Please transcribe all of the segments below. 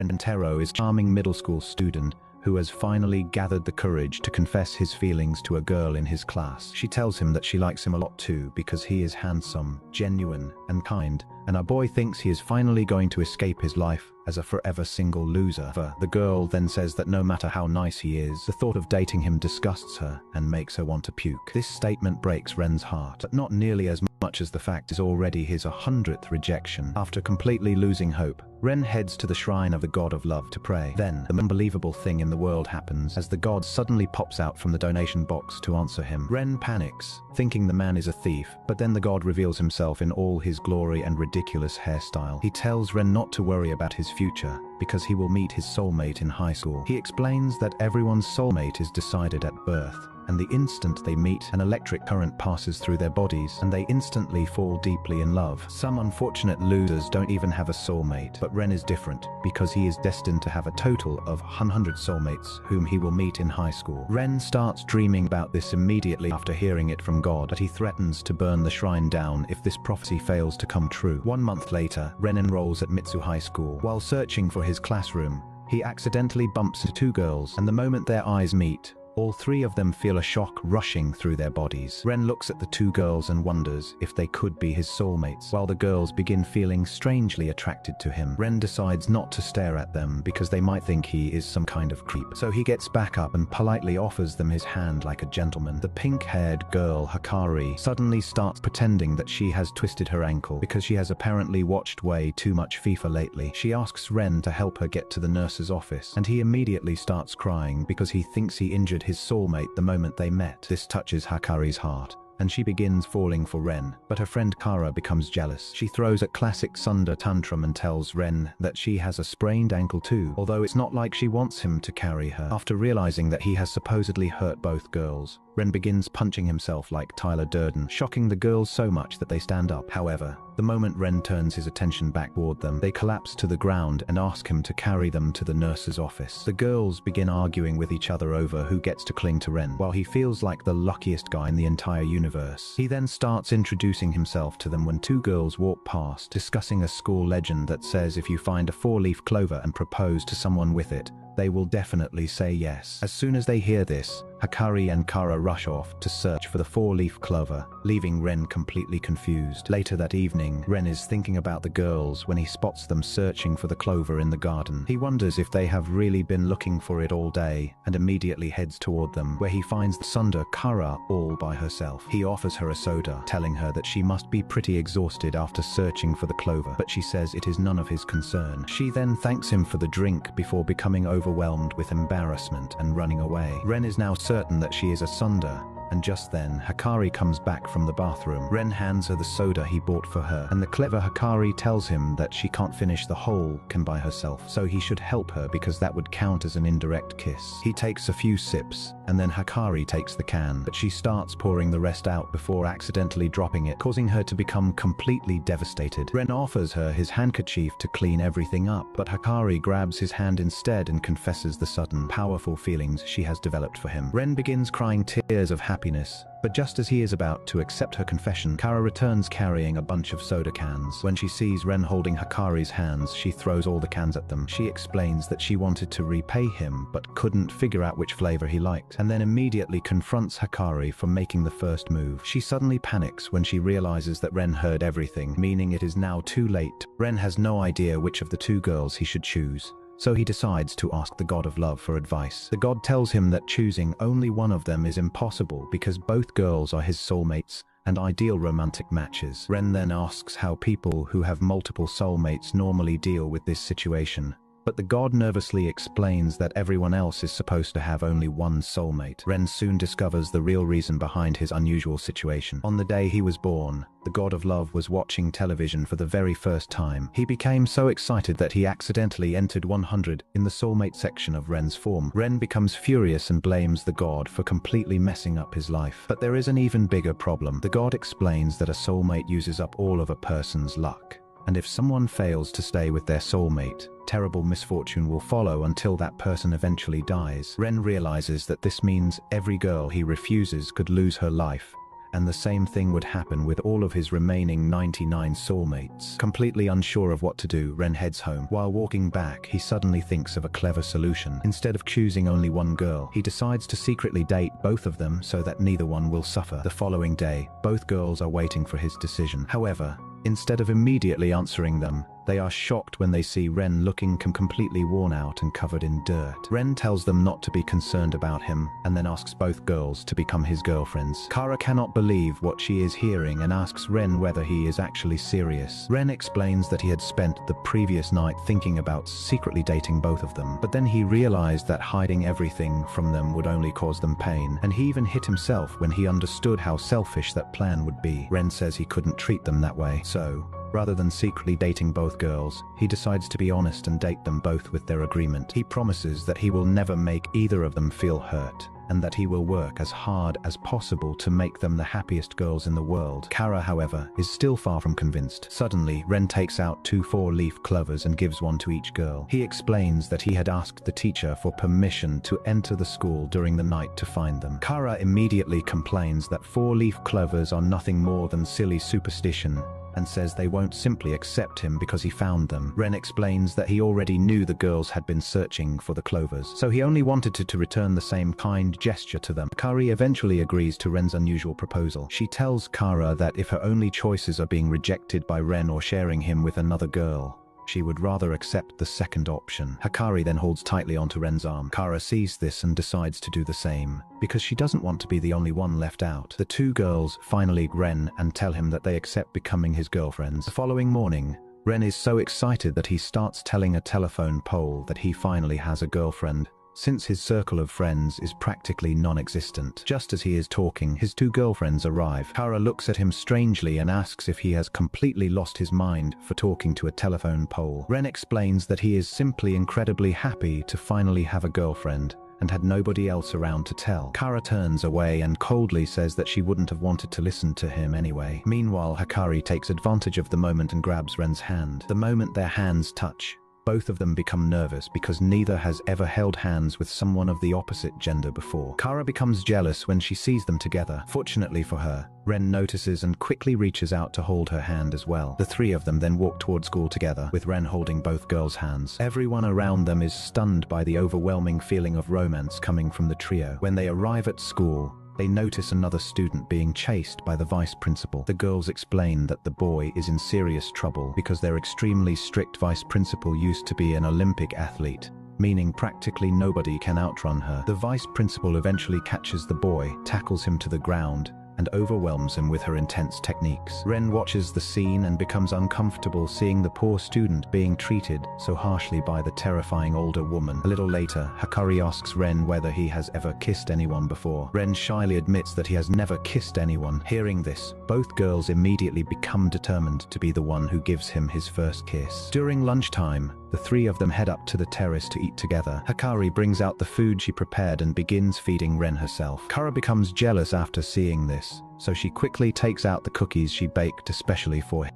And Tero is a charming middle school student who has finally gathered the courage to confess his feelings to a girl in his class. She tells him that she likes him a lot too because he is handsome, genuine, and kind, and our boy thinks he is finally going to escape his life as a forever single loser. The girl then says that no matter how nice he is, the thought of dating him disgusts her and makes her want to puke. This statement breaks Ren's heart, but not nearly as much as the fact is already his 100th rejection. After completely losing hope, Ren heads to the shrine of the god of love to pray. Then, the unbelievable thing in the world happens as the god suddenly pops out from the donation box to answer him. Ren panics, thinking the man is a thief, but then the god reveals himself in all his glory and ridiculous hairstyle. He tells Ren not to worry about his future because he will meet his soulmate in high school. He explains that everyone's soulmate is decided at birth, and the instant they meet, an electric current passes through their bodies and they instantly fall deeply in love. Some unfortunate losers don't even have a soulmate, but Ren is different because he is destined to have a total of 100 soulmates whom he will meet in high school. Ren starts dreaming about this immediately after hearing it from God, but he threatens to burn the shrine down if this prophecy fails to come true. 1 month later, Ren enrolls at Mitsu High School. While searching for his classroom, he accidentally bumps into two girls, and the moment their eyes meet, all three of them feel a shock rushing through their bodies. Ren looks at the two girls and wonders if they could be his soulmates, while the girls begin feeling strangely attracted to him. Ren decides not to stare at them because they might think he is some kind of creep. So he gets back up and politely offers them his hand like a gentleman. The pink-haired girl, Hikari, suddenly starts pretending that she has twisted her ankle because she has apparently watched way too much FIFA lately. She asks Ren to help her get to the nurse's office, and he immediately starts crying because he thinks he injured his soulmate the moment they met. This touches Hikari's heart, and she begins falling for Ren, but her friend Kara becomes jealous. She throws a classic Tsundere tantrum and tells Ren that she has a sprained ankle too, although it's not like she wants him to carry her. After realizing that he has supposedly hurt both girls, Ren begins punching himself like Tyler Durden, shocking the girls so much that they stand up. However, the moment Ren turns his attention back toward them, they collapse to the ground and ask him to carry them to the nurse's office. The girls begin arguing with each other over who gets to cling to Ren, while he feels like the luckiest guy in the entire universe. He then starts introducing himself to them when two girls walk past, discussing a school legend that says if you find a four-leaf clover and propose to someone with it, they will definitely say yes. As soon as they hear this, Hikari and Kara rush off to search for the four-leaf clover, leaving Ren completely confused. Later that evening, Ren is thinking about the girls when he spots them searching for the clover in the garden. He wonders if they have really been looking for it all day and immediately heads toward them, where he finds the Tsundere Kara all by herself. He offers her a soda, telling her that she must be pretty exhausted after searching for the clover, but she says it is none of his concern. She then thanks him for the drink before becoming overwhelmed with embarrassment and running away. Ren is now certain that she is a Tsundere, and just then Hikari comes back from the bathroom. Ren hands her the soda he bought for her, and the clever Hikari tells him that she can't finish the whole can by herself, so he should help her because that would count as an indirect kiss. He takes a few sips, and then Hikari takes the can, but she starts pouring the rest out before accidentally dropping it, causing her to become completely devastated. Ren offers her his handkerchief to clean everything up, but Hikari grabs his hand instead and confesses the sudden, powerful feelings she has developed for him. Ren begins crying tears of happiness, but just as he is about to accept her confession, Kara returns carrying a bunch of soda cans. When she sees Ren holding Hikari's hands, she throws all the cans at them. She explains that she wanted to repay him, but couldn't figure out which flavor he liked, and then immediately confronts Hikari for making the first move. She suddenly panics when she realizes that Ren heard everything, meaning it is now too late. Ren has no idea which of the two girls he should choose, so he decides to ask the god of love for advice. The god tells him that choosing only one of them is impossible because both girls are his soulmates and ideal romantic matches. Ren then asks how people who have multiple soulmates normally deal with this situation, but the god nervously explains that everyone else is supposed to have only one soulmate. Ren soon discovers the real reason behind his unusual situation. On the day he was born, the god of love was watching television for the very first time. He became so excited that he accidentally entered 100 in the soulmate section of Ren's form. Ren becomes furious and blames the god for completely messing up his life. But there is an even bigger problem. The god explains that a soulmate uses up all of a person's luck, and if someone fails to stay with their soulmate, terrible misfortune will follow until that person eventually dies. Ren realizes that this means every girl he refuses could lose her life, and the same thing would happen with all of his remaining 99 soulmates. Completely unsure of what to do, Ren heads home. While walking back, he suddenly thinks of a clever solution. Instead of choosing only one girl, he decides to secretly date both of them so that neither one will suffer. The following day, both girls are waiting for his decision. However, instead of immediately answering them, they are shocked when they see Ren looking completely worn out and covered in dirt. Ren tells them not to be concerned about him and then asks both girls to become his girlfriends. Kara cannot believe what she is hearing and asks Ren whether he is actually serious. Ren explains that he had spent the previous night thinking about secretly dating both of them, but then he realized that hiding everything from them would only cause them pain, and he even hit himself when he understood how selfish that plan would be. Ren says he couldn't treat them that way, so rather than secretly dating both girls, he decides to be honest and date them both with their agreement. He promises that he will never make either of them feel hurt, and that he will work as hard as possible to make them the happiest girls in the world. Kara, however, is still far from convinced. Suddenly, Ren takes out 2 4-leaf clovers and gives one to each girl. He explains that he had asked the teacher for permission to enter the school during the night to find them. Kara immediately complains that 4-leaf clovers are nothing more than silly superstition, and says they won't simply accept him because he found them. Ren explains that he already knew the girls had been searching for the clovers, so he only wanted to return the same kind gesture to them. Kari eventually agrees to Ren's unusual proposal. She tells Kara that if her only choices are being rejected by Ren or sharing him with another girl, she would rather accept the second option. Hakari then holds tightly onto Ren's arm. Kara sees this and decides to do the same, because she doesn't want to be the only one left out. The 2 girls finally Ren and tell him that they accept becoming his girlfriends. The following morning, Ren is so excited that he starts telling a telephone pole that he finally has a girlfriend, since his circle of friends is practically non-existent. Just as he is talking, his 2 girlfriends arrive. Kara looks at him strangely and asks if he has completely lost his mind for talking to a telephone pole. Ren explains that he is simply incredibly happy to finally have a girlfriend and had nobody else around to tell. Kara turns away and coldly says that she wouldn't have wanted to listen to him anyway. Meanwhile, Hakari takes advantage of the moment and grabs Ren's hand. The moment their hands touch, both of them become nervous because neither has ever held hands with someone of the opposite gender before. Kara becomes jealous when she sees them together. Fortunately for her, Ren notices and quickly reaches out to hold her hand as well. The 3 of them then walk toward school together, with Ren holding both girls' hands. Everyone around them is stunned by the overwhelming feeling of romance coming from the trio. When they arrive at school, they notice another student being chased by the vice principal. The girls explain that the boy is in serious trouble because their extremely strict vice principal used to be an Olympic athlete, meaning practically nobody can outrun her. The vice principal eventually catches the boy, tackles him to the ground, and overwhelms him with her intense techniques. Ren watches the scene and becomes uncomfortable seeing the poor student being treated so harshly by the terrifying older woman. A little later, Hakari asks Ren whether he has ever kissed anyone before. Ren shyly admits that he has never kissed anyone. Hearing this, both girls immediately become determined to be the one who gives him his first kiss. During lunchtime, the 3 of them head up to the terrace to eat together. Hakari brings out the food she prepared and begins feeding Ren herself. Kara becomes jealous after seeing this, so she quickly takes out the cookies she baked especially for him.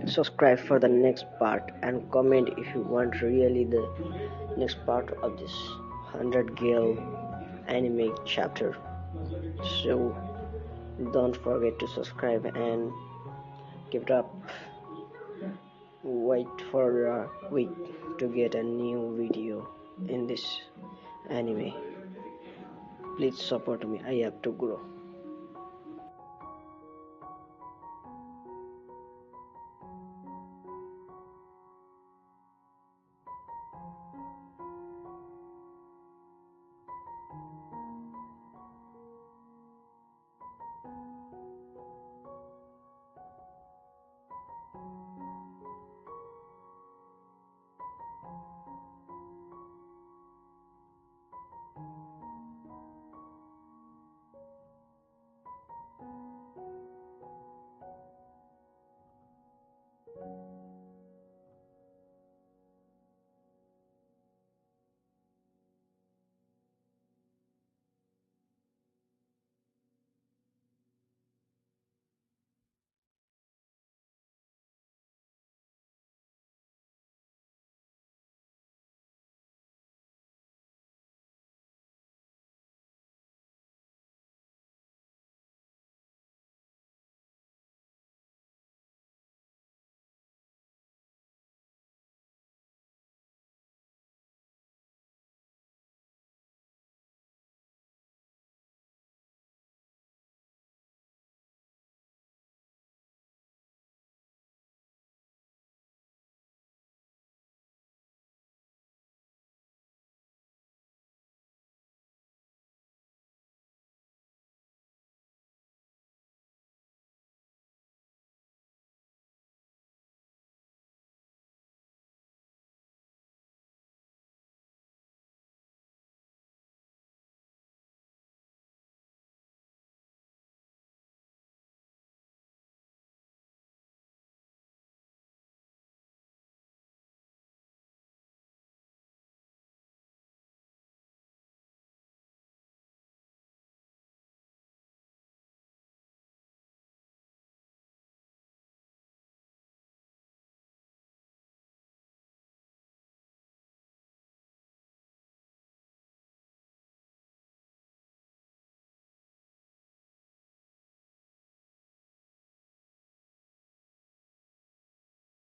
Subscribe for the next part and comment if you want really the next part of this 100 girl anime chapter. So don't forget to subscribe and give it up. Wait for a week to get a new video in this anime. Please support me, I have to grow.